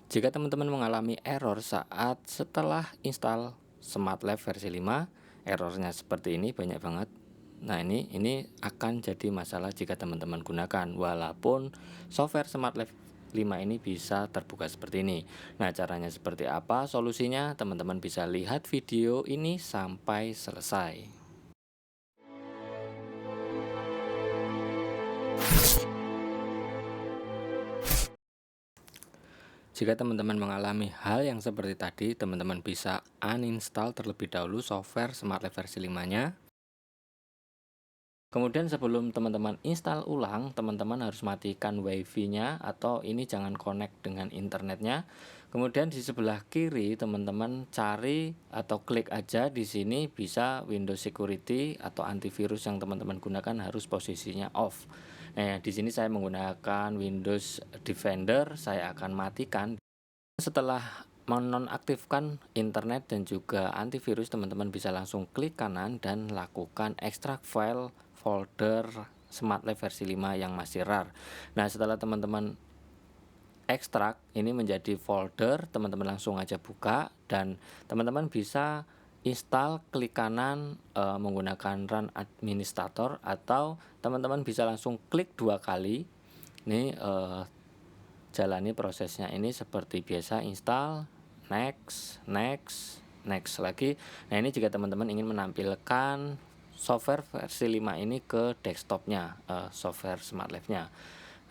Jika teman-teman mengalami error saat setelah install SmartLab versi 5, errornya seperti ini banyak banget. Nah, ini akan jadi masalah jika teman-teman gunakan walaupun software SmartLab 5 ini bisa terbuka seperti ini. Nah, caranya seperti apa? Solusinya teman-teman bisa lihat video ini sampai selesai. Jika teman-teman mengalami hal yang seperti tadi, teman-teman bisa uninstall terlebih dahulu software SmartLab versi 5-nya. Kemudian sebelum teman-teman install ulang, teman-teman harus matikan WiFi-nya atau ini jangan connect dengan internetnya. Kemudian di sebelah kiri teman-teman cari atau klik aja di sini bisa Windows Security atau antivirus yang teman-teman gunakan harus posisinya off. Nah, di sini saya menggunakan Windows Defender, saya akan matikan. Setelah menonaktifkan internet dan juga antivirus, teman-teman bisa langsung klik kanan dan lakukan ekstrak file folder SmartLab versi 5 yang masih rar. Nah, setelah teman-teman ekstrak ini menjadi folder, teman-teman langsung aja buka dan teman-teman bisa install, klik kanan menggunakan run administrator atau teman-teman bisa langsung klik 2 kali. Ini jalani prosesnya ini seperti biasa, install, next, next, next lagi. Nah, ini jika teman-teman ingin menampilkan software versi 5 ini ke desktopnya, software SmartLab-nya.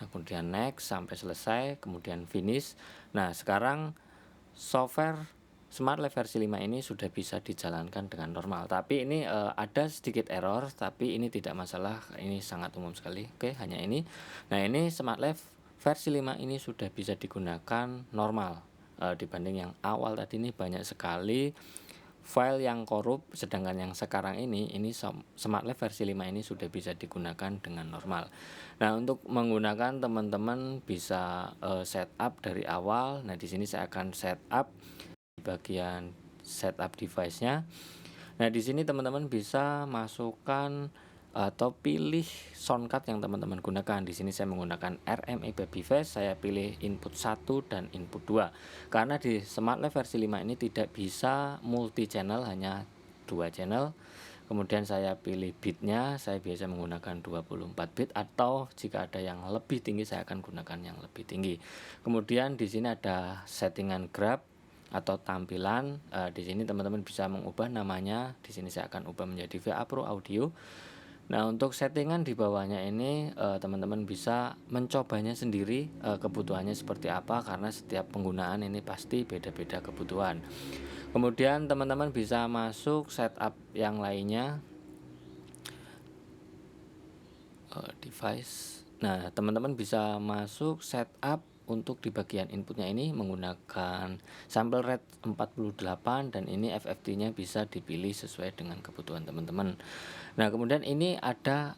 Nah, kemudian next sampai selesai, kemudian finish. Nah, sekarang software SmartLab versi 5 ini sudah bisa dijalankan dengan normal. Tapi ini ada sedikit error, tapi ini tidak masalah, ini sangat umum sekali. Oke, hanya ini. Nah, ini SmartLab versi 5 ini sudah bisa digunakan normal. Dibanding yang awal tadi ini banyak sekali file yang korup, sedangkan yang sekarang ini SmartLab versi 5 ini sudah bisa digunakan dengan normal. Nah, untuk menggunakan teman-teman bisa setup dari awal. Nah, di sini saya akan setup di bagian setup device-nya. Nah, di sini teman-teman bisa masukkan atau pilih soundcard yang teman-teman gunakan. Di sini saya menggunakan RME Babyface, saya pilih input 1 dan input 2. Karena di SmartLab versi 5 ini tidak bisa multi channel, hanya 2 channel. Kemudian saya pilih bitnya, saya biasa menggunakan 24 bit atau jika ada yang lebih tinggi saya akan gunakan yang lebih tinggi. Kemudian di sini ada settingan grab atau tampilan. Di sini teman-teman bisa mengubah namanya. Di sini saya akan ubah menjadi VA Pro Audio. Nah, untuk settingan di bawahnya ini teman-teman bisa mencobanya sendiri kebutuhannya seperti apa, karena setiap penggunaan ini pasti beda-beda kebutuhan. Kemudian teman-teman bisa masuk setup yang lainnya, device. Nah, teman-teman bisa masuk setup untuk di bagian inputnya ini menggunakan sample rate 48 dan ini FFT-nya bisa dipilih sesuai dengan kebutuhan teman-teman. Nah, kemudian ini ada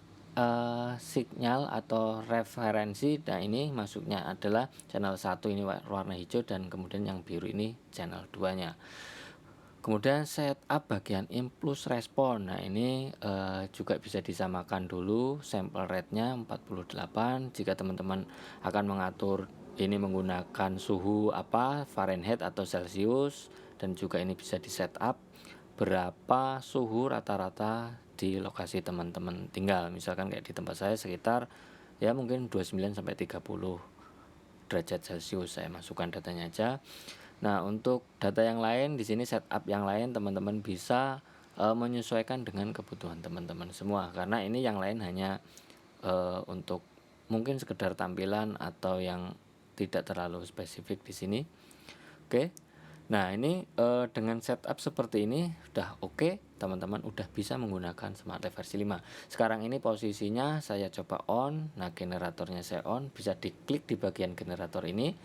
sinyal atau referensi. Nah, ini masuknya adalah channel 1 ini warna hijau dan kemudian yang biru ini channel 2-nya. Kemudian setup bagian impulse respon. Nah, ini juga bisa disamakan dulu sample rate-nya 48. Jika teman-teman akan mengatur ini menggunakan suhu Fahrenheit atau Celcius, dan juga ini bisa di setup berapa suhu rata-rata di lokasi teman-teman tinggal. Misalkan kayak di tempat saya sekitar ya mungkin 29 sampai 30 derajat Celcius. Saya masukkan datanya aja. Nah, untuk data yang lain di sini setup yang lain teman-teman bisa menyesuaikan dengan kebutuhan teman-teman semua, karena ini yang lain hanya untuk mungkin sekedar tampilan atau yang tidak terlalu spesifik di sini. Oke. Nah, ini dengan setup seperti ini udah oke, teman-teman udah bisa menggunakan SmartLab versi 5. Sekarang ini posisinya saya coba on. Nah, generatornya saya on, bisa diklik di bagian generator ini.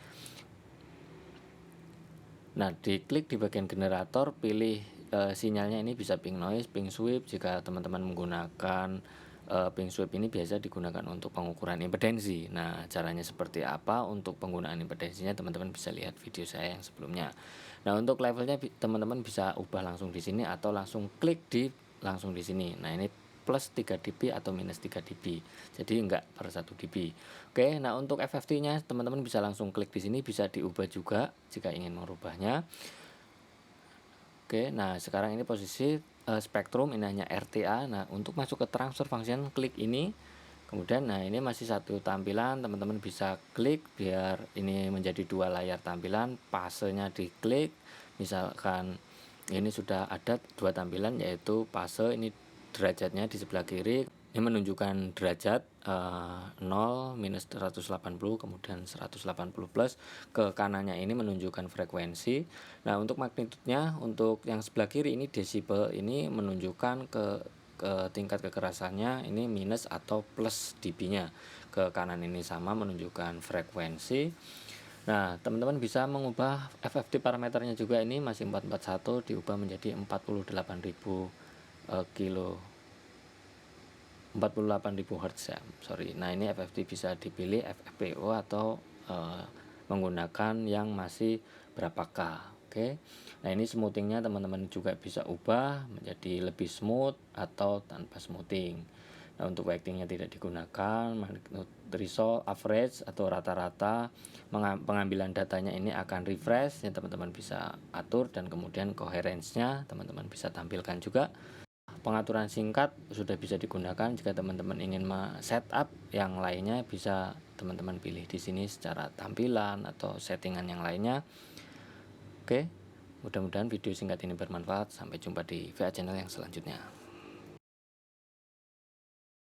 Nah, diklik di bagian generator, pilih sinyalnya ini bisa ping noise, ping sweep. Jika teman-teman menggunakan ping sweep ini biasa digunakan untuk pengukuran impedensi. Nah, caranya seperti apa untuk penggunaan impedensinya teman-teman bisa lihat video saya yang sebelumnya. Nah, untuk levelnya teman-teman bisa ubah langsung di sini atau langsung klik langsung di sini. Nah, ini plus 3 dB atau minus 3 dB. Jadi enggak per 1 dB. Oke, nah untuk FFT-nya teman-teman bisa langsung klik di sini, bisa diubah juga jika ingin merubahnya. Oke, nah sekarang ini posisi spektrum, ini hanya RTA. Nah, untuk masuk ke transfer function klik ini. Kemudian nah ini masih satu tampilan, teman-teman bisa klik biar ini menjadi 2 layar tampilan, pasenya diklik. Misalkan ini sudah ada 2 tampilan, yaitu fase ini derajatnya di sebelah kiri. Ini menunjukkan derajat 0, minus 180, kemudian 180 plus. Ke kanannya ini menunjukkan frekuensi. Nah, untuk magnitudenya, untuk yang sebelah kiri ini desibel, ini menunjukkan ke tingkat kekerasannya, ini minus atau plus dB-nya. Ke kanan ini sama menunjukkan frekuensi. Nah, teman-teman bisa mengubah FFT parameternya juga, ini masih 441 diubah menjadi 48.000 kilo 48.000 Hz ya, sorry. Nah, ini FFT bisa dipilih FFPO atau menggunakan yang masih berapa K. Oke. Nah, ini smoothingnya teman-teman juga bisa ubah menjadi lebih smooth atau tanpa smoothing. Nah, untuk weightingnya tidak digunakan. Magnitude threshold, average atau rata-rata, pengambilan datanya ini akan refresh yang teman-teman bisa atur, dan kemudian coherence-nya teman-teman bisa tampilkan juga. Pengaturan singkat sudah bisa digunakan. Jika teman-teman ingin setup yang lainnya, bisa teman-teman pilih di sini secara tampilan atau settingan yang lainnya. Oke, mudah-mudahan video singkat ini bermanfaat. Sampai jumpa di VA channel yang selanjutnya.